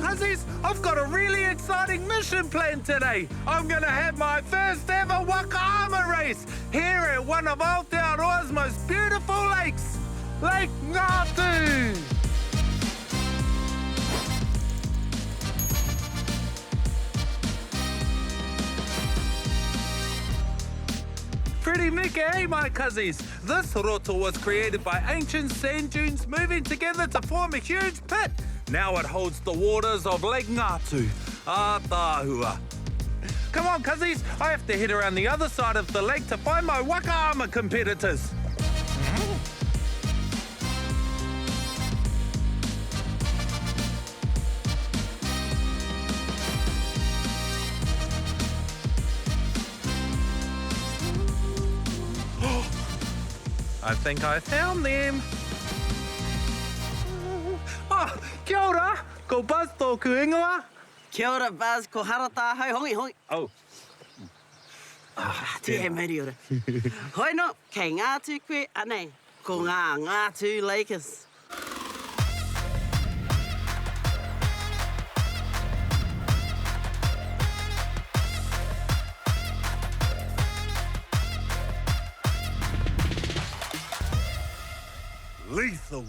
Cuzzies, I've got a really exciting mission planned today. I'm going to have my first ever Waka race here at one of Aotearoa's most beautiful lakes, Lake Ngātu. Pretty Mickey, eh, my cuzzies? This roto was created by ancient sand dunes moving together to form a huge pit. Now it holds the waters of Lake Ngātu, Aotearoa. Come on, cuzzies, I have to head around the other side of the lake to find my Waka competitors. I think I found them. Oh, kia ora, ko Buzz tōku ingoa. Kia ora, Buzz, ko harata hau hongi hongi. Oh. Te he meri ora. Hoi no, kei Ngātu koe anei, ko ngā Ngātu Lakers. Lethal.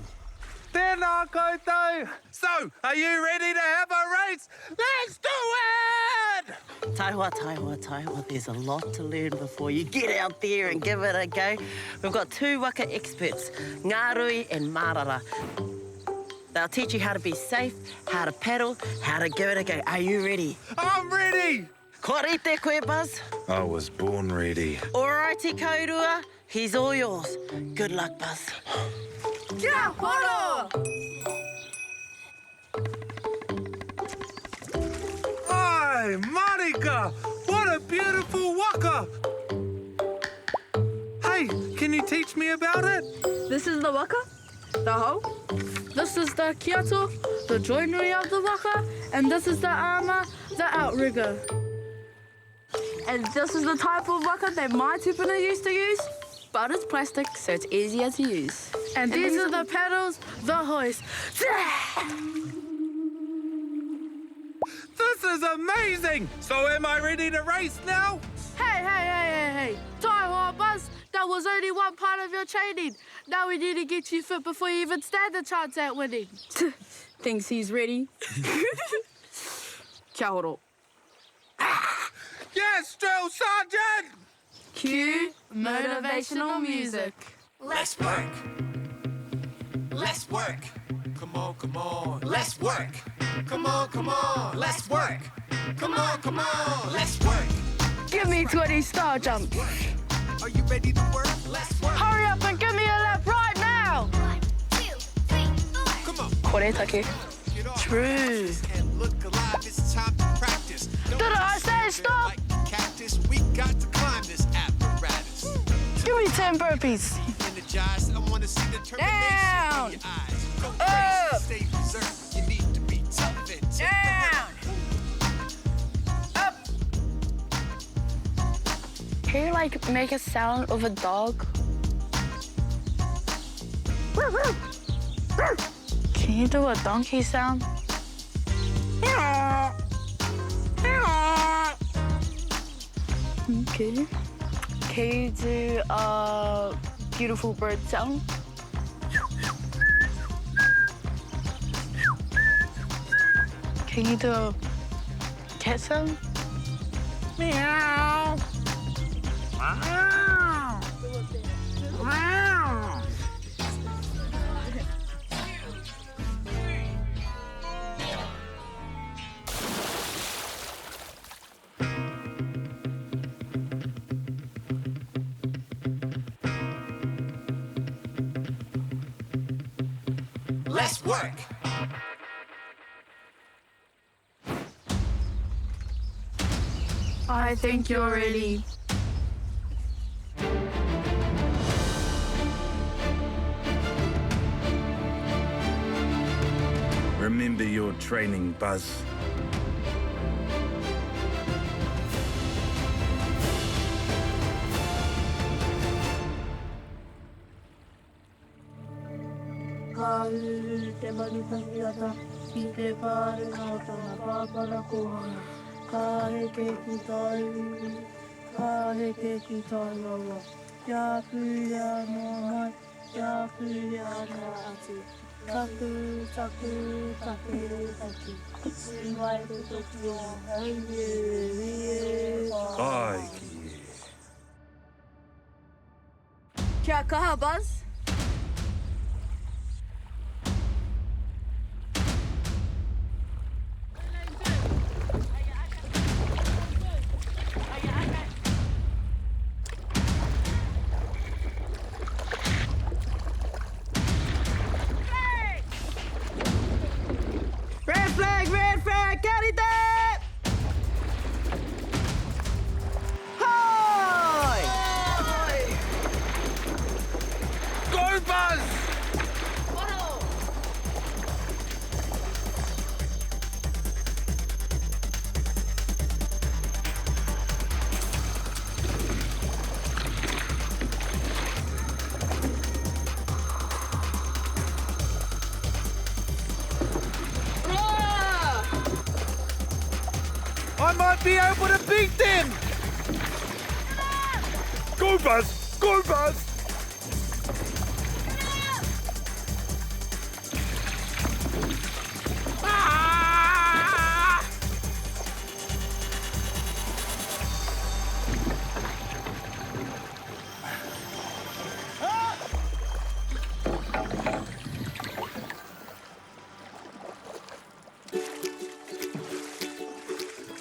Tēnā koutou. So, are you ready to have a race? Let's do it! Taiwa, there's a lot to learn before you get out there and give it a go. We've got two Waka experts, Ngārui and Marara. They'll teach you how to be safe, how to paddle, how to give it a go. Are you ready? I'm ready! Ko rite koe, Buzz. I was born ready. Alrighty, kaurua, he's all yours. Good luck, Buzz. Kia ora! Ai, Marika! What a beautiful Waka! Hey, can you teach me about it? This is the Waka, the hoe. This is the kiato, the joinery of the Waka. And this is the armour, the outrigger. And this is the type of Waka that my tupuna used to use. But it's plastic, so it's easier to use. And these are the paddles, the hoist. This is amazing! So am I ready to race now? Hey. Taiwa, Buzz, that was only one part of your training. Now we need to get you fit before you even stand a chance at winning. Thinks he's ready. Kia ora. Yes, drill sergeant! Cue motivational music. Let's work. Let's work. Come on. Let's work. Come on. Let's work. Come on. Let's work. Give me 20 star jumps. Are you ready to work? Let's work. Hurry up and give me a lap right now. 1, 2, 3, 4. Come on. Kore take. Get off. True. Can't look alive. It's time to practice. Did I say stop? Like the cactus, we got to climb this apparatus. Give me 10 burpees. Energized. I want to see the determination in your eyes. Go crazy. Stay reserved. You need to be tough and take Can you like make a sound of a dog? Can you do a donkey sound? Okay. Can you do a beautiful bird sound? Can you do a cat sound? Meow. Meow. Meow. Let's work. I think you're ready. Remember your training, Buzz. Ki te pāre ngā tana pāpara kohana. Ka heke ki tai uri, ka heke ki tai rawa. Kia pūrea noa mai, kia pūrea noa atu. Taku, taku, taku, taku. Sui mai te toki o hei Ai, ki e. Kia kaha, Buzz. Red flag, carry that! Hi! Go, Buzz! I might be able to beat them! Go, Buzz! Go, Buzz! Ah!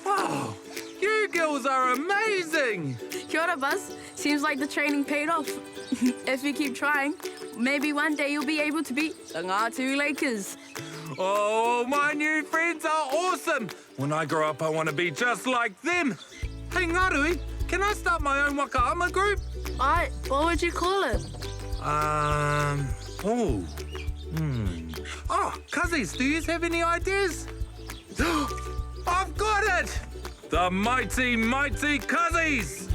Wow, you girls are amazing! Kia ora, Buzz. Seems like the training paid off. If you keep trying, maybe one day you'll be able to beat the Ngātu Lakers. Oh, my new friends are awesome! When I grow up, I want to be just like them. Hey, Ngarui, can I start my own wakaama group? What would you call it? Oh. Oh, Cuzzies, do you have any ideas? I've got it! The Mighty Cuzzies!